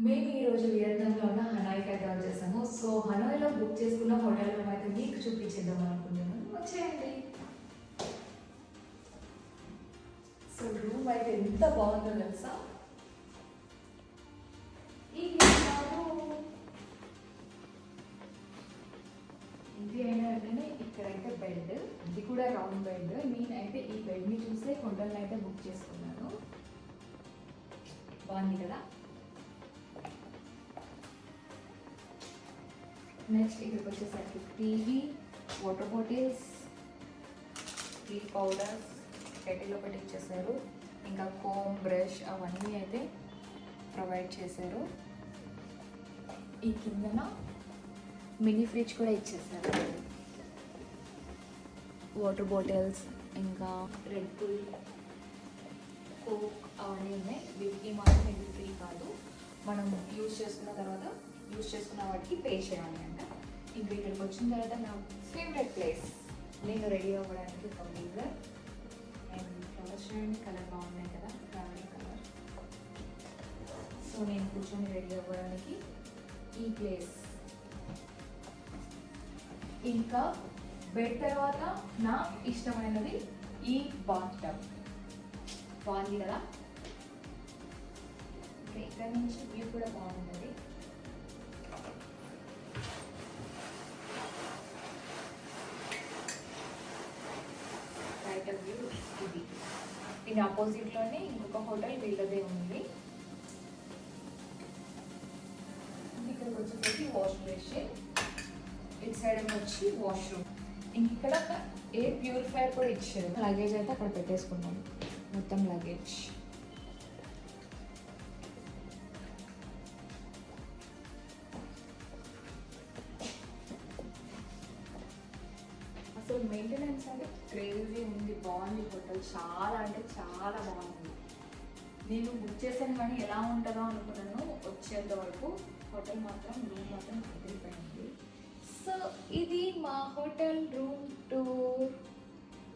మేము ఈరోజు వియత్నాంలో ఉన్న హనాయ్కి అయితే వచ్చేసాము. సో హనాయ్లో బుక్ చేసుకున్న హోటల్ రూమ్ అయితే మీకు చూపించేద్దాం అనుకుంటున్నాను. వచ్చేయండి. సో రూమ్ అయితే ఎంత బాగుందో తెలుసా. ఇది ఏంటంటే ఇక్కడైతే బెడ్, ఇది కూడా రౌండ్ బెడ్. నేనైతే ఈ బెడ్ని చూసే హోటల్ని అయితే బుక్ చేసుకున్నాను. బాగుంది కదా. నెక్స్ట్ ఇక్కడికి వచ్చేసరికి TV, water bottles, tea powders kettle ఒకటి ఇచ్చేసారు. ఇంకా కోమ్, బ్రష్ అవన్నీ అయితే ప్రొవైడ్ చేశారు. ఈ కిందన మినీ ఫ్రిడ్జ్ కూడా ఇచ్చేసారు. వాటర్ బాటిల్స్ ఇంకా రెడ్ బుల్, కోక్ అవన్నీ ఉన్నాయి. వీటికి మాత్రం ఇది ఫ్రీ కాదు, మనం యూజ్ చేసుకున్న తర్వాత యూజ్ చేసుకున్న వాటికి పే చేయాలి అంట. ఇంకా ఇక్కడికి వచ్చిన తర్వాత నా ఫేవరెట్ ప్లేస్, నేను రెడీ అవ్వడానికి ఒక మిర్రర్ అండ్ ఫ్లవర్స్ చూడండి, కలర్ బాగున్నాయి కదా, ట్రావెలింగ్ కలర్. సో నేను కూర్చొని రెడీ అవ్వడానికి ఈ ప్లేస్. ఇంకా బెడ్ తర్వాత నా ఇష్టమైనది ఈ బాత్ టబ్. బాగుంది కదా. ఇక్కడ నుంచి వ్యూ కూడా బాగుంటుంది. రైట్ వ్యూ ఇది. దీని ఆపోజిట్లోనే ఇంకొక హోటల్ వీళ్ళదే ఉంది. ఇక్కడికి వచ్చేసరికి వాష్ బేసిన్, ఇటు సైడ్ వచ్చి వాష్రూమ్. ఇక్కడ ఎయిర్ ప్యూరిఫైయర్ కూడా ఇచ్చారు. లగేజ్ అయితే అక్కడ పెట్టేసుకున్నాం, మొత్తం లగేజ్. అసలు మెయింటెనెన్స్ అంటే క్రేజీ ఉంది. బాగుంది హోటల్, చాలా అంటే చాలా బాగుంది. నేను బుక్ చేశాను కానీ ఎలా ఉంటుందో అనుకున్నాను. వచ్చేంత వరకు హోటల్ మాత్రం, రూమ్ మాత్రం కుదిరిపోయింది. సో ఇది మా హోటల్ రూమ్ టూర్.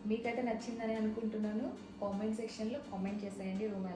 మీకైతే నచ్చిందని అనుకుంటున్నాను. కామెంట్ సెక్షన్లో కామెంట్ చేసేయండి రూమ్